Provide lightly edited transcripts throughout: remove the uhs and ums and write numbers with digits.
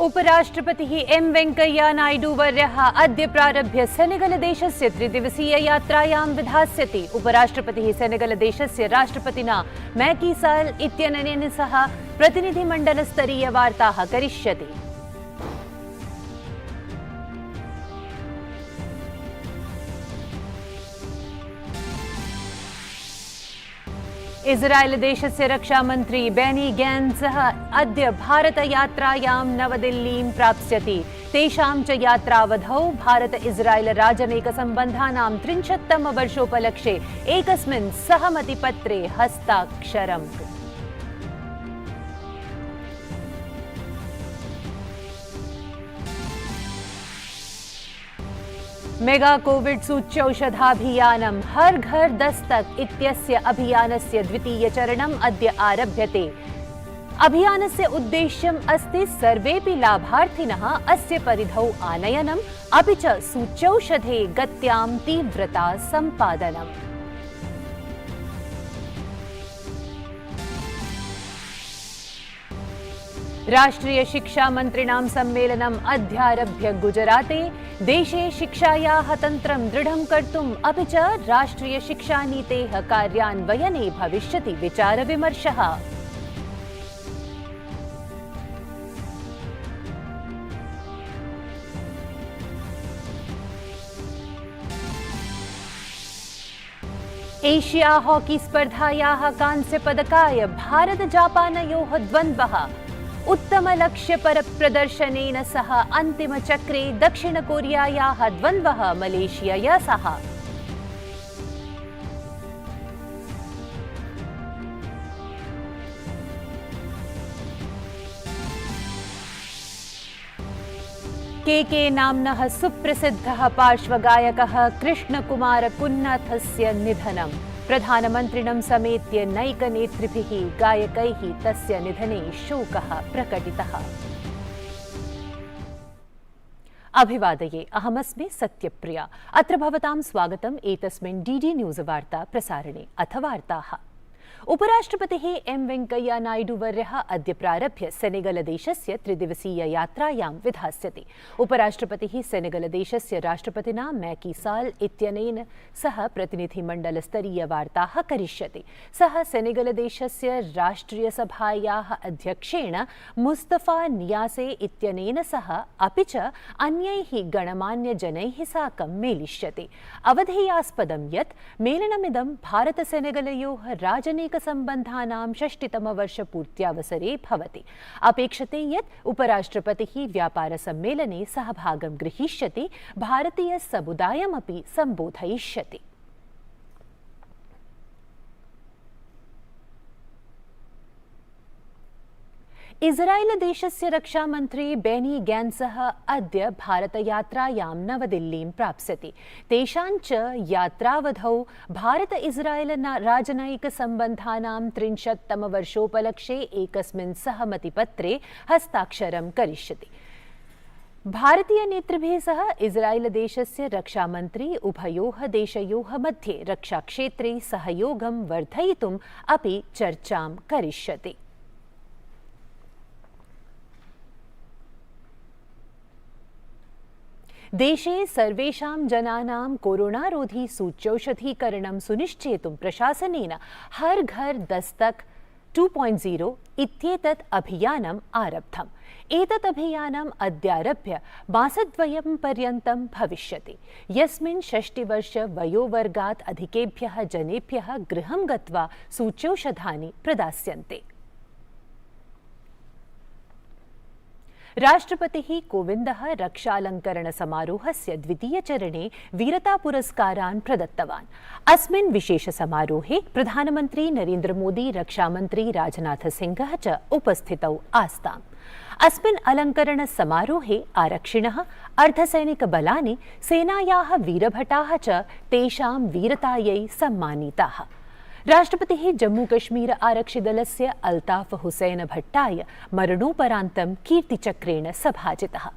उपराष्ट्रपतिः M Venkaiah नायडूवर्यः अद्य प्रारभ्य सेनेगलदेशस्य त्रिदिवसीययात्रायां विधास्यति। उपराष्ट्रपतिः सेनेगलदेशस्य राष्ट्रपतिना मैकी साल इत्यनेन सह प्रतिनिधिमण्डलस्तरीयवार्ताः करिष्यति। इस्राएल देशस्य रक्षामन्त्री बेनी गैन्स् अद्य भारतयात्रायां नवदिल्लीं प्राप्स्यति। तेषां च यात्रावधौ भारत इस्राएल राजनैतिकसम्बन्धानां 30तम वर्षोपलक्षे एकस्मिन् सहमतिपत्रे हस्ताक्षरम्। मेगा कोविड सूच्यौषधाभियानं हर घर दस्तक इत्यस्य अभियानस्य द्वितीयचरणम् अद्य आरभ्यते। अभियानस्य उद्देश्यम् अस्ति सर्वेपि लाभार्थिनः अस्य परिधौ आनयनम् अपि च सूच्यौषधे गत्यां तीव्रता सम्पादनम्। राष्ट्रीय शिक्षा मन्त्रिणां सम्मेलनम् अद्यारभ्य गुजराते। देशे शिक्षायाः तन्त्रं दृढं कर्तुम् अपि च राष्ट्रीय शिक्षानीतेः कार्यान्वयने भविष्यति विचारविमर्शः। एशिया हॉकी स्पर्धायाः कांस्यपदकाय भारत जापानयोः द्वन्द्वः। उत्तमलक्ष्यपरप्रदर्शनेन सह अन्तिमचक्रे दक्षिणकोरियायाः द्वन्द्वः मलेशियया सह। के नाम्नः सुप्रसिद्धः पार्श्वगायकः कृष्णकुमार कुन्नाथस्य निधनम्। प्रधानमन्त्रिणं समेत्य नैकनेतृभिः गायकैः तस्य निधने शोकः प्रकटितः। अभिवादये, अहमस्मि सत्यप्रिया। अत्र भवतां स्वागतम् एतस्मिन् डीडी न्यूज़ वार्ता प्रसारणे। अथ वार्ताः। उपराष्ट्रपतिः एम वेंकैया नायडूवर्यः अद्य प्रारभ्य सेनेगलदेशस्य त्रिदिवसीययात्रायां विधास्यति। उपराष्ट्रपतिः सेनेगलदेशस्य राष्ट्रपतिना मैकी साल इत्यनेन सह प्रतिनिधिमण्डलस्तरीयवार्ताः करिष्यति। सः सेनेगलदेशस्य राष्ट्रियसभायाः अध्यक्षेण मुस्तफा नियासे इत्यनेन सह अपि च अन्यैः गणमान्यजनैः साकं मेलिष्यति। अवधेयास्पदं यत् मेलनमिदं भारत सेनेगलयोः राजनैतिकसम्बन्धानां 60तमवर्षपूर्त्यावसरे भवति। अपेक्षते यत् उपराष्ट्रपतिः व्यापारसम्मेलने सहभागं गृहीष्यति, भारतीयसमुदायमपि सम्बोधयिष्यति। इस्राएल देशस्य रक्षामन्त्री बेनी गैन्सः अद्य भारतयात्रायां नवदिल्लीं प्राप्स्यति। तेषां च यात्रावधौ भारत इस्राएल राजनैतिकसम्बन्धानां 30तमवर्षोपलक्षे एकस्मिन् सहमतिपत्रे हस्ताक्षरं करिष्यति। भारतीयनेतृभिः सह इस्राएल देशस्य रक्षामन्त्री उभयोः देशयोः मध्ये रक्षाक्षेत्रे सहयोगं वर्धयितुम् अपि चर्चां करिष्यति। देशे सर्वेषां जनानां कोरोनारोधी सूच्यौषधीकरणं सुनिश्चेतुं प्रशासनेन हर घर दस्तक 2.0 इत्येतत् अभियानम् आरब्धम्। एतत् अभियानम् अद्यारभ्य मासद्वयं पर्यन्तं भविष्यति, यस्मिन् 60 वयोवर्गात् अधिकेभ्यः जनेभ्यः गृहं गत्वा सूच्यौषधानि प्रदास्यन्ते। राष्ट्रपतिः कोविन्दः रक्षालङ्करणसमारोहस्य द्वितीयचरणे वीरतापुरस्कारान् प्रदत्तवान्। अस्मिन् विशेषसमारोहे प्रधानमन्त्री नरेन्द्रमोदी, रक्षामन्त्री राजनाथसिंहः च उपस्थितौ आस्ताम्। अस्मिन् अलङ्करणसमारोहे आरक्षिणः, अर्धसैनिकबलानि, सेनायाः वीरभटाः च तेषां वीरतायै सम्मानिताः। राष्ट्रपतिः जम्मूकश्मीर आरक्षिदलस्य अल्ताफ हुसैन भट्टाय मरणोपरान्तं कीर्तिचक्रेण सभाजितः।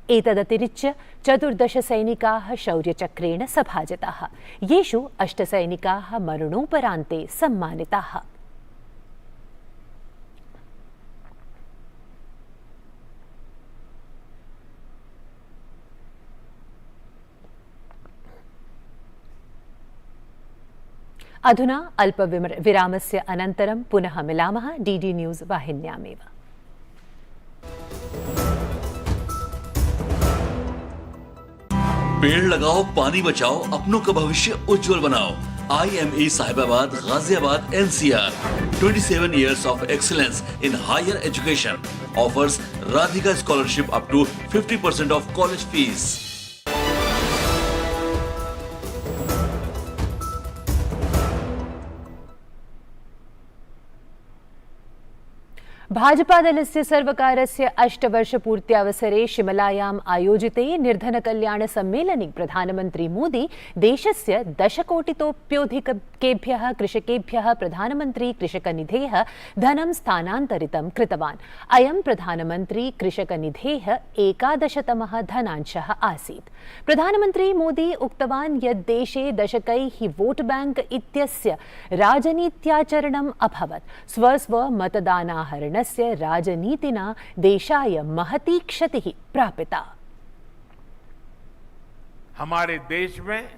एतदतिरिच्य 14 सैनिकाः शौर्यचक्रेण सभाजिताः, येषु 8 सैनिकाः मरणोपरान्ते सम्मानिताः। अधुना अल्पविरामस्य अनन्तरं पुनः मिलामः DD न्यूज़ वाहिन्यामेव। पेड़ लगाओ, पानी बचाओ, अपनों का भविष्य उज्जवल बनाओ। IME Sahibabad, Ghaziabad, NCR 27 years of excellence in higher education offers Radhika scholarship up to 50% of college fees. भाजपादलस्य सर्वकारस्य 8 वर्षपूर्त्यवसरे शिमलायाम् आयोजिते निर्धनकल्याणसम्मेलने प्रधानमन्त्री मोदी देशस्य 10 कोटितोप्यधिकेभ्यः कृषकेभ्यः प्रधानमन्त्री कृषकनिधेः धनं स्थानान्तरितं कृतवान्। अयं प्रधानमन्त्री कृषकनिधेः 11तमः धनांशः आसीत्। प्रधानमन्त्री मोदी उक्तवान् यत् देशे दशकैः वोट बैंक इत्यस्य राजनीत्याचरणम् अभवत्। स्वमतदानाहरण राजनीतिना देशाय महती क्षतिः प्रापिता। हमारे देश में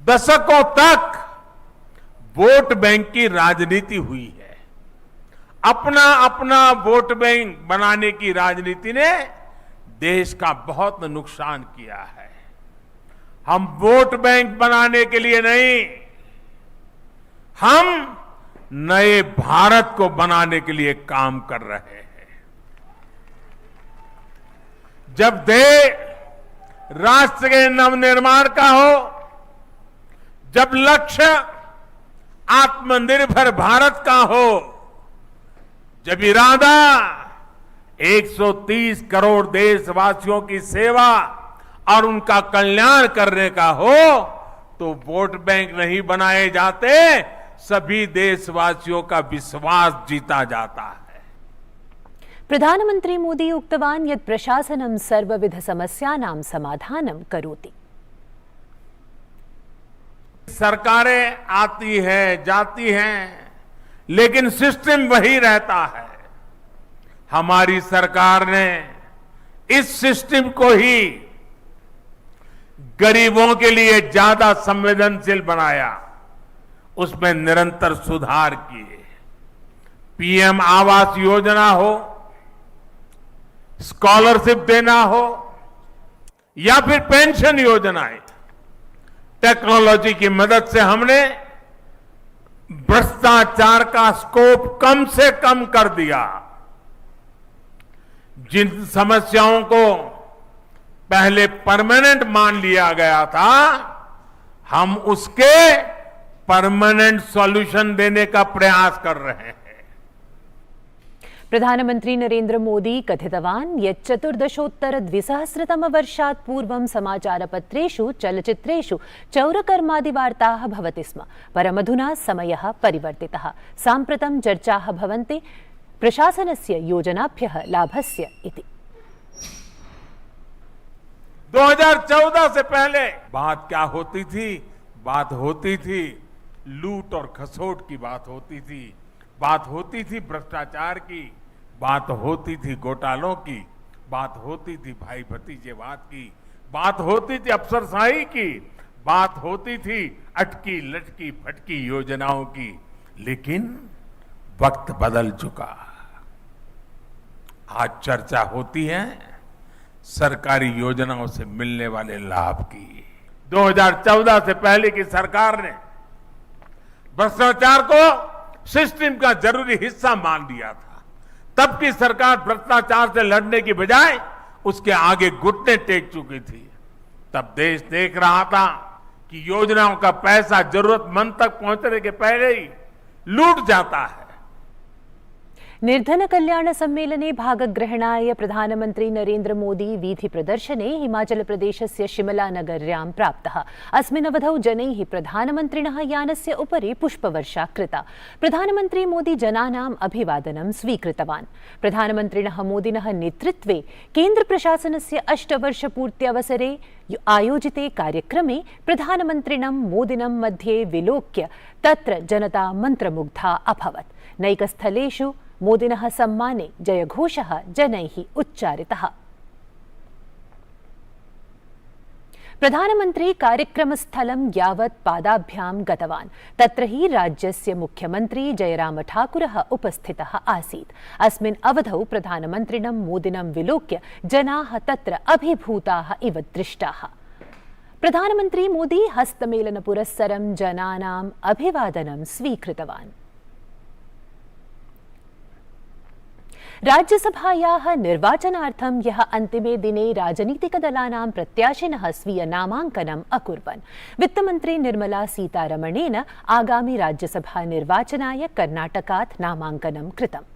दशकों तक वोट बैंक की राजनीति हुई है। अपना अपना वोट बैंक बनाने की राजनीति ने देश का बहुत नुकसान किया है। हम वोट बैंक बनाने के लिए नहीं, हम नए भारत को बनाने के लिए काम कर रहे हैं। जब देश राष्ट्र के नवनिर्माण का हो, जब लक्ष्य आत्मनिर्भर भारत का हो, जब इरादा 130 करोड़ देशवासियों की सेवा और उनका कल्याण करने का हो, तो वोट बैंक नहीं बनाए जाते, सभी देशवासियों का विश्वास जीता जाता है। प्रधानमन्त्री मोदी उक्तवान् यत् प्रशासनं सर्वविध समस्यानां समाधानं करोति। सरकारें आती हैं, जाती हैं, लेकिन सिस्टम वही रहता है। हमारी सरकार ने इस सिस्टम को ही गरीबों के लिए ज्यादा संवेदनशील बनाया, उसमें निरंतर सुधार किए। PM आवास योजना हो, स्कॉलरशिप देना हो, या फिर पेंशन योजनाएं, टेक्नोलॉजी की मदद से हमने भ्रष्टाचार का स्कोप कम से कम कर दिया। जिन समस्याओं को पहले परमानेंट मान लिया गया था, हम उसके परमानेंट सॉल्यूशन देने का प्रयास कर रहे हैं। प्रधानमन्त्री नरेन्द्र मोदी कथितवान् यत् 14-द्विसहस्रतमवर्षात् पूर्वं समाचारपत्रेषु, चलच्चित्रेषु चौरकर्मादिवार्ताः भवति स्म, परमधुना समयः परिवर्तितः। साम्प्रतं चर्चाः भवन्ति प्रशासनस्य योजनाभ्यः लाभस्य इति। 2014 से पहले बात क्या होती थी? बात होती थी लूट और खसोट की, बात होती थी भ्रष्टाचार की, बात होती थी घोटालों की, बात होती थी भाई भतीजेवाद की, बात होती थी अफसरशाही की, बात होती थी अटकी लटकी फटकी योजनाओं की। लेकिन वक्त बदल चुका। आज चर्चा होती है सरकारी योजनाओं से मिलने वाले लाभ की। 2014 से पहले की सरकार ने भ्रष्टाचार को सिस्टम का जरूरी हिस्सा मान लिया था। तब की सरकार भ्रष्टाचार से लड़ने की बजाय उसके आगे घुटने टेक चुकी थी। तब देश देख रहा था कि योजनाओं का पैसा जरूरतमंद तक पहुंचने के पहले ही लूट जाता है। निर्धनकल्याणसम्मेलने भागग्रहणाय प्रधानमन्त्री नरेन्द्र मोदी वीथिप्रदर्शने हिमाचलप्रदेशस्य शिमलानगर्यां प्राप्तः। अस्मिन् अवधौ जनैः प्रधानमन्त्रिणः यानस्य उपरि पुष्पवर्षा कृता। प्रधानमन्त्री मोदी जनानाम् अभिवादनं स्वीकृतवान्। प्रधानमन्त्रिणः मोदिनः नेतृत्वे केन्द्रप्रशासनस्य 8 वर्षपूर्त्यवसरे आयोजिते कार्यक्रमे प्रधानमन्त्रिणं मोदिनं मध्ये विलोक्य तत्र जनता मन्त्रमुग्धा अभवत्। नैकस्थलेषु मोदिनः सम्माने जयघोषः जनैः उच्चारितः। प्रधानमंत्री कार्यक्रमस्थलं यावत् पादाभ्यां गतवान्। तत्र हि राज्यस्य मुख्यमंत्री जयराम ठाकुरः उपस्थितः आसीत्। अस्मिन् अवधौ प्रधानमन्त्रिणं मोदिनं विलोक्य जनाः तत्र अभिभूताः इव दृष्टाः। प्रधानमन्त्री मोदी हस्तमेलनपुरस्सरं जनानाम् अभिवादनं स्वीकृतवान्। राज्यसभायाः निर्वाचनार्थं यः अन्तिमे दिने राजनीतिकदलानां प्रत्याशिनः स्वीयनामाङ्कनम् अकुर्वन्। वित्तमन्त्री निर्मला सीतारमणेन आगामि राज्यसभा निर्वाचनाय कर्णाटकात् नामाङ्कनं कृतम्।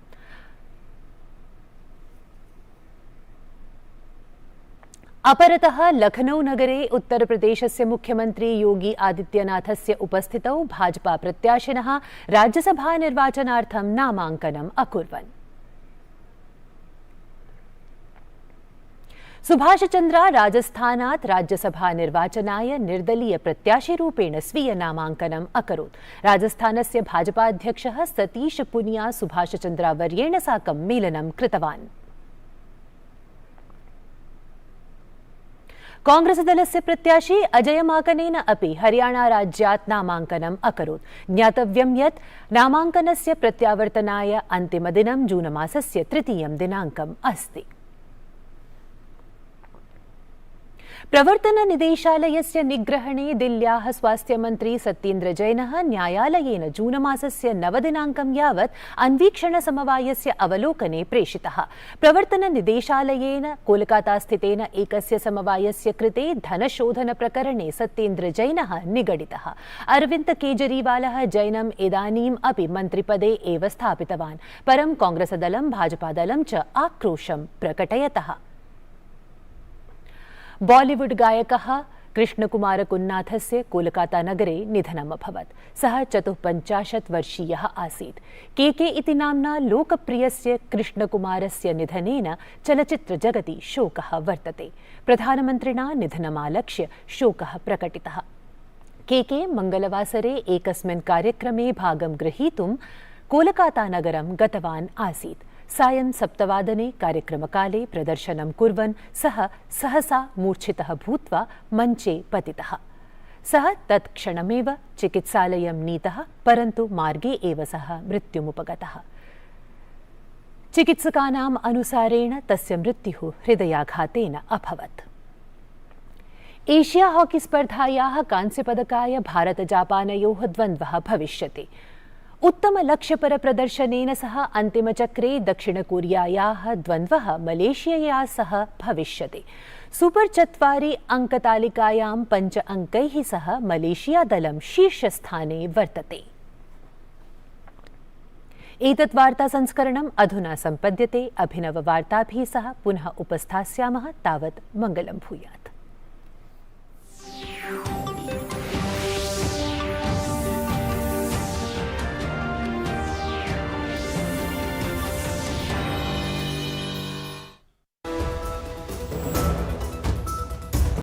अपरतः लखनऊ नगरे उत्तरप्रदेशस्य मुख्यमंत्री योगी आदित्यनाथस्य उपस्थितौ भाजपा प्रत्याशिनः राज्यसभा निर्वाचनार्थं नामाङ्कनम् अकुर्वन्। सुभाष चंद्रा राजस्थानात् राज्यसभा निर्वाचनाय निर्दलीय प्रत्याशिरूपेण स्वीय नामाङ्कनम् अकरोत्। राजस्थानस्य भाजपाध्यक्षः सतीश पुनिया सुभाष चंद्रा वर्येण साकं मेलनं कृतवान्। कांग्रेस दलस्य प्रत्याशी अजय माकनेन अपि हरियाणा राज्यात् नामाङ्कनम् अकरोत्। ज्ञातव्यं यत् नामाङ्कनस्य प्रत्यावर्तनाय अन्तिमदिनं जूनमासस्य 3 दिनाङ्कम् अस्ति। प्रवर्तन निदेशालयस्य निग्रहणे दिल्ल्याः स्वास्थ्यमन्त्री सत्येन्द्र जैनः न्यायालयेन जूनमासस्य 9 दिनाङ्कं यावत् अन्वीक्षणसमवायस्य अवलोकने प्रेषितः। प्रवर्तन निदेशालयेन कोलकातास्थितेन एकस्य समवायस्य कृते धनशोधनप्रकरणे सत्येन्द्र जैनः निगडितः। अरविन्द केजरीवालः जैनम् इदानीम् अपि मन्त्रिपदे एव स्थापितवान्। परं कांग्रेसदलं भाजपादलं च आक्रोशं प्रकटयतः। बॉलीवुड गायकः कृष्णकुमार कुन्नाथस्य कोलकाता नगरे निधनम् अभवत्। सः 54 वर्षीयः आसीत्। केके इति नाम्ना लोकप्रियस्य कृष्णकुमारस्य निधनेन चलच्चित्रजगति शोकः वर्तते। प्रधानमन्त्रिणा निधनमालक्ष्य शोकः प्रकटितः। केके मंगलवासरे एकस्मिन् कार्यक्रमे भागं ग्रहीतुं कोलकाता नगरं गतवान् आसीत्। सायं 7 वादने कार्यक्रमकाले प्रदर्शनं कुर्वन् सः सहसा मूर्छितः भूत्वा मञ्चे पतितः। सः तत्क्षणमेव चिकित्सालयं नीतः, परन्तु मार्गे एव सः मृत्युमुपगतः। चिकित्सकानाम् अनुसारेण तस्य मृत्युः हृदयाघातेन अभवत्। एशिया हॉकी स्पर्धायाः कांस्यपदकाय भारत-जापानयोः द्वन्द्वः भविष्यति। उत्तमलक्ष्यपरप्रदर्शनेन सह अन्तिमचक्रे दक्षिणकोरियायाः द्वन्द्वः मलेशियया सह भविष्यति। सुपर 4 अङ्कतालिकायां 5 अङ्कैः सह मलेशिया दलं शीर्षस्थाने वर्तते। एतत् वार्तासंस्करणम् अधुना सम्पद्यते। अभिनववार्ताभिः सह पुनः उपस्थास्यामः। तावत् मङ्गलं भूयात्।